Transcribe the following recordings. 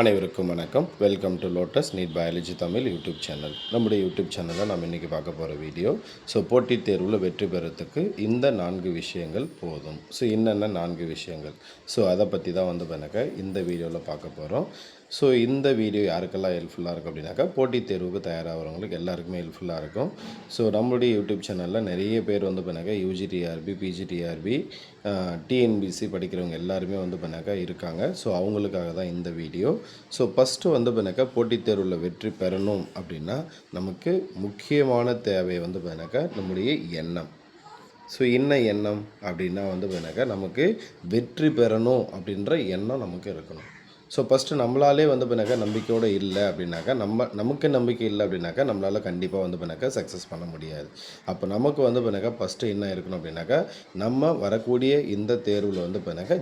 அனைவருக்கும் வணக்கம். Welcome to Lotus NEET biology Tamil YouTube channel. நம்முடைய யூடியூப் சேனலில் நம்ம இன்றைக்கி பார்க்க போகிற வீடியோ போட்டித் தேர்வில் வெற்றி பெறத்துக்கு இந்த 4 விஷயங்கள் போதும். என்னென்ன 4 விஷயங்கள் அதை பற்றி தான் பண்ணக்க இந்த வீடியோவில் பார்க்க போகிறோம். இந்த வீடியோ யாருக்கெல்லாம் ஹெல்ப்ஃபுல்லாக இருக்கும் அப்படின்னாக்கா போட்டித் தேர்வுக்கு தயாராகிறவங்களுக்கு எல்லாருக்குமே ஹெல்ப்ஃபுல்லாக இருக்கும். நம்மளுடைய யூடியூப் சேனலில் நிறைய பேர் பண்ணாக்கா யூஜிடிஆர்பி, பிஜிடிஆர்பி, டிஎன்பிசி படிக்கிறவங்க எல்லாருமே பண்ணாக்கா இருக்காங்க. அவங்களுக்காக தான் இந்த வீடியோ. ஃபஸ்ட்டு பண்ணாக்கா போட்டித் தேர்வில் வெற்றி பெறணும் அப்படின்னா நமக்கு முக்கியமான தேவை பண்ணாக்கா நம்முடைய எண்ணம். என்ன எண்ணம் அப்படின்னா பண்ணாக்கா நமக்கு வெற்றி பெறணும் அப்படின்ற எண்ணம் நமக்கு இருக்கணும். ஃபஸ்ட்டு நம்மளாலே பண்ணாக்கா நம்பிக்கையோடு இல்லை அப்படின்னாக்கா நமக்கு நம்பிக்கை இல்லை அப்படின்னாக்கா நம்மளால் கண்டிப்பாக பண்ணாக்கா சக்ஸஸ் பண்ண முடியாது. அப்போ நமக்கு பண்ணாக்கா ஃபஸ்ட்டு என்ன இருக்கணும் அப்படின்னாக்கா நம்ம வரக்கூடிய இந்த தேர்வில் பண்ணாக்கா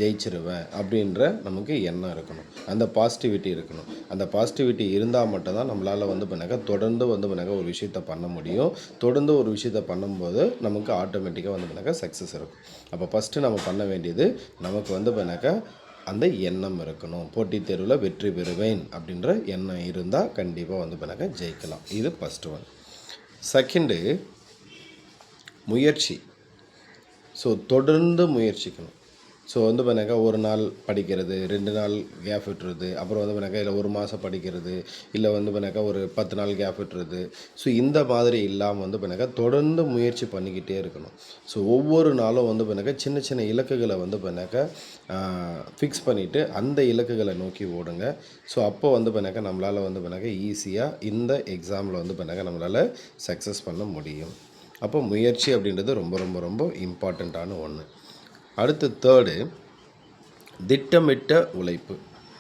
ஜெயிச்சிருவேன் அப்படின்ற நமக்கு எண்ணம் இருக்கணும். அந்த பாசிட்டிவிட்டி இருக்கணும். அந்த பாசிட்டிவிட்டி இருந்தால் மட்டும்தான் நம்மளால் பண்ணாக்கா தொடர்ந்து பண்ணாக்கா ஒரு விஷயத்தை பண்ண முடியும். தொடர்ந்து ஒரு விஷயத்தை பண்ணும்போது நமக்கு ஆட்டோமேட்டிக்காக பண்ணாக்கா சக்ஸஸ் இருக்கும். அப்போ ஃபஸ்ட்டு நம்ம பண்ண வேண்டியது நமக்கு பண்ணாக்கா அந்த எண்ணம் இருக்கணும். போட்டித் தேர்வில் வெற்றி பெறுவேன் அப்படின்ற எண்ணம் இருந்தால் கண்டிப்பாக பண்ணாக்கா ஜெயிக்கலாம். இது ஃபஸ்ட்டு ஒன். செகண்டு முயற்சி. தொடர்ந்து முயற்சிக்கணும். பண்ணாக்கா ஒரு நாள் படிக்கிறது, 2 நாள் கேப் விட்டுறது, அப்புறம் பண்ணாக்கா இல்லை 1 மாதம் படிக்கிறது, இல்லை பண்ணாக்கா ஒரு 10 நாள் கேப் விட்டுறது. இந்த மாதிரி இல்லாமல் பண்ணாக்கா தொடர்ந்து முயற்சி பண்ணிக்கிட்டே இருக்கணும். ஒவ்வொரு நாளும் பண்ணாக்கா சின்ன சின்ன இலக்குகளை பண்ணாக்கா ஃபிக்ஸ் பண்ணிவிட்டு அந்த இலக்குகளை நோக்கி ஓடுங்க. அப்போ பண்ணாக்கா நம்மளால் பண்ணாக்கா ஈஸியாக இந்த எக்ஸாமில் பண்ணாக்கா நம்மளால் சக்ஸஸ் பண்ண முடியும். அப்போ முயற்சி அப்படின்றது ரொம்ப ரொம்ப ரொம்ப இம்பார்ட்டண்ட்டான ஒன்று. அடுத்து தேர்டு திட்டமிட்ட உழைப்பு.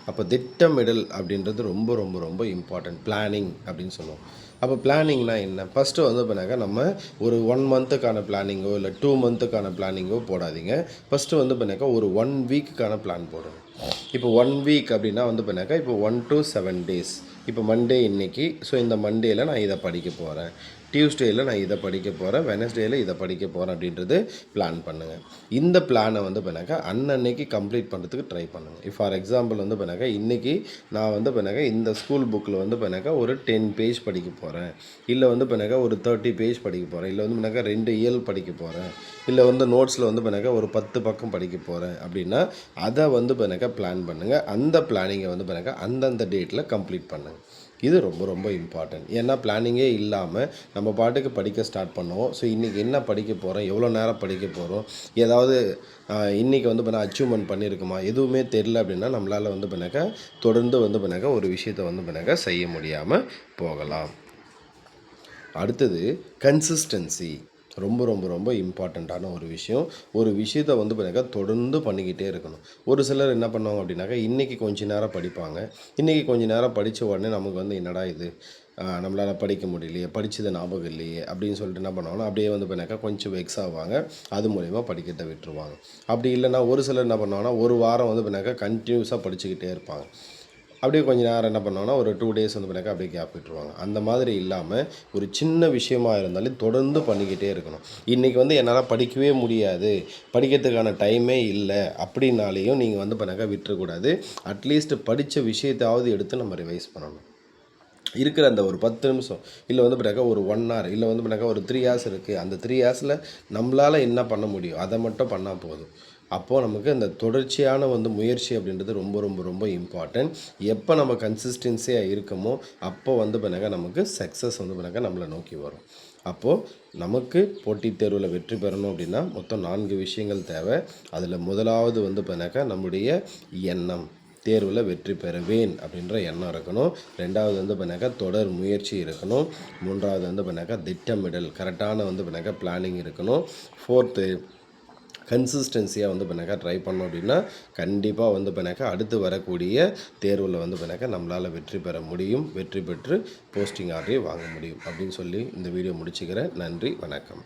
அப்போ திட்டமிடல் அப்படின்றது ரொம்ப ரொம்ப ரொம்ப இம்பார்ட்டண்ட். பிளானிங் அப்படின்னு சொல்லுவோம். அப்போ பிளானிங்னா என்ன? ஃபஸ்ட்டு பண்ணாக்கா நம்ம ஒரு 1 மந்த்துக்கான பிளானிங்கோ இல்லை 2 மந்த்துக்கான பிளானிங்கோ போடாதீங்க. ஃபஸ்ட்டு பண்ணாக்கா ஒரு 1 வீக்குக்கான பிளான் போடுங்க. இப்போ 1 வீக் அப்படின்னா பண்ணாக்கா இப்போ 1 to 7 days. இப்போ மண்டே இன்றைக்கி, இந்த மண்டேயில் நான் இதை படிக்க போகிறேன், டியூஸ்டேயில் நான் இதை படிக்க போகிறேன், வெனஸ்டேயில் இதை படிக்க போகிறேன் அப்படின்றது பிளான் பண்ணுங்கள். இந்த பிளானை பண்ணாக்கா அன்னன்னைக்கு கம்ப்ளீட் பண்ணுறதுக்கு ட்ரை பண்ணுங்கள். ஃபார் எக்ஸாம்பிள் பண்ணாக்கா இன்றைக்கி நான் பண்ணாக்கா இந்த ஸ்கூல் புக்கில் பண்ணாக்கா ஒரு 10 பேஜ் படிக்க போகிறேன், இல்லை பண்ணாக்கா ஒரு 30 பேஜ் படிக்க போகிறேன், இல்லை பண்ணாக்கா 2 இயல் படிக்க போகிறேன், இல்லை நோட்ஸில் பண்ணாக்கா ஒரு 10 பக்கம் படிக்க போகிறேன் அப்படின்னா அதை பண்ணாக்கா பிளான் பண்ணுங்கள். அந்த பிளானிங்கை பண்ணாக்கா அந்தந்த டேட்டில் கம்ப்ளீட் பண்ணுங்கள். இது ரொம்ப ரொம்ப இம்பார்ட்டன்ட். ஏன்னா பிளானிங்கே இல்லாமல் நம்ம பாட்டுக்கு படிக்க ஸ்டார்ட் பண்ணுவோம். இன்றைக்கி என்ன படிக்க போகிறோம், எவ்வளோ நேரம் படிக்க போகிறோம், ஏதாவது இன்றைக்கி பண்ணால் அச்சீவ்மெண்ட் பண்ணியிருக்குமா, எதுவுமே தெரில அப்படின்னா நம்மளால் பண்ணாக்கா தொடர்ந்து பண்ணாக்கா ஒரு விஷயத்தை பண்ணாக்கா செய்ய முடியாமல் போகலாம். அடுத்தது கன்சிஸ்டன்சி. ரொம்ப ரொம்ப ரொம்ப இம்பார்ட்டண்ட்டான ஒரு விஷயம். ஒரு விஷயத்தை பண்ணாக்கா தொடர்ந்து பண்ணிக்கிட்டே இருக்கணும். ஒரு சிலர் என்ன பண்ணுவாங்க அப்படின்னாக்கா இன்றைக்கி கொஞ்சம் நேரம் படிப்பாங்க. இன்றைக்கி கொஞ்சம் நேரம் படித்த உடனே நமக்கு என்னடா இது நம்மளால் படிக்க முடியலையே, படித்தது ஞாபகம் இல்லையே அப்படின்னு சொல்லிட்டு என்ன பண்ணுவாங்கன்னா அப்படியே பண்ணாக்கா கொஞ்சம் வெக்ஸ் ஆவாங்க. அது மூலிமா படிக்கிறத விட்டுருவாங்க. அப்படி இல்லைன்னா ஒரு சிலர் என்ன பண்ணுவாங்கன்னா ஒரு வாரம் பண்ணாக்கா கண்டினியூஸாக படிச்சுக்கிட்டே இருப்பாங்க. அப்படியே கொஞ்சம் நேரம் என்ன பண்ணுவாங்கன்னா ஒரு 2 டேஸ் பண்ணாக்கா அப்படியே கேப் விட்டுருவாங்க. அந்த மாதிரி இல்லாமல் ஒரு சின்ன விஷயமா இருந்தாலும் தொடர்ந்து பண்ணிக்கிட்டே இருக்கணும். இன்றைக்கி என்னால் படிக்கவே முடியாது, படிக்கிறதுக்கான டைமே இல்லை அப்படின்னாலேயும் நீங்கள் பண்ணாக்கா விட்டுறக்கூடாது. அட்லீஸ்ட் படித்த விஷயத்தாவது எடுத்து நம்ம ரிவைஸ் பண்ணணும். இருக்கிற அந்த ஒரு 10 நிமிஷம், இல்லை பண்ணாக்கா ஒரு 1 hour, இல்லை பண்ணாக்கா ஒரு 3 hours இருக்குது. அந்த 3 hours நம்மளால் என்ன பண்ண முடியும் அதை மட்டும் பண்ணால் போதும். அப்போது நமக்கு அந்த தொடர்ச்சியான முயற்சி அப்படின்றது ரொம்ப ரொம்ப ரொம்ப இம்பார்ட்டன்ட். எப்போ நம்ம கன்சிஸ்டன்சியாக இருக்கமோ அப்போ பண்ணாக்கா நமக்கு சக்ஸஸ் பண்ணாக்கா நம்மளை நோக்கி வரும். அப்போது நமக்கு போட்டித் தேர்வில் வெற்றி பெறணும் அப்படின்னா மொத்தம் 4 விஷயங்கள் தேவை. அதில் முதலாவது பண்ணாக்கா நம்முடைய எண்ணம். தேர்வில் வெற்றி பெறுவேன் அப்படின்ற எண்ணம் இருக்கணும். 2வது பண்ணாக்கா தொடர் முயற்சி இருக்கணும். 3வது பண்ணாக்கா திட்டமிடல், கரெக்டான பண்ணாக்கா பிளானிங் இருக்கணும். 4th கன்சிஸ்டன்சியாக பண்ணாக்கா ட்ரை பண்ணோம் அப்படின்னா கண்டிப்பாக பண்ணாக்கா அடுத்து வரக்கூடிய தேர்வில் பண்ணாக்கா நம்மளால் வெற்றி பெற முடியும். வெற்றி பெற்று போஸ்டிங் ஆர்டரை வாங்க முடியும் அப்படின்னு சொல்லி இந்த வீடியோ முடிச்சுக்கிறேன். நன்றி, வணக்கம்.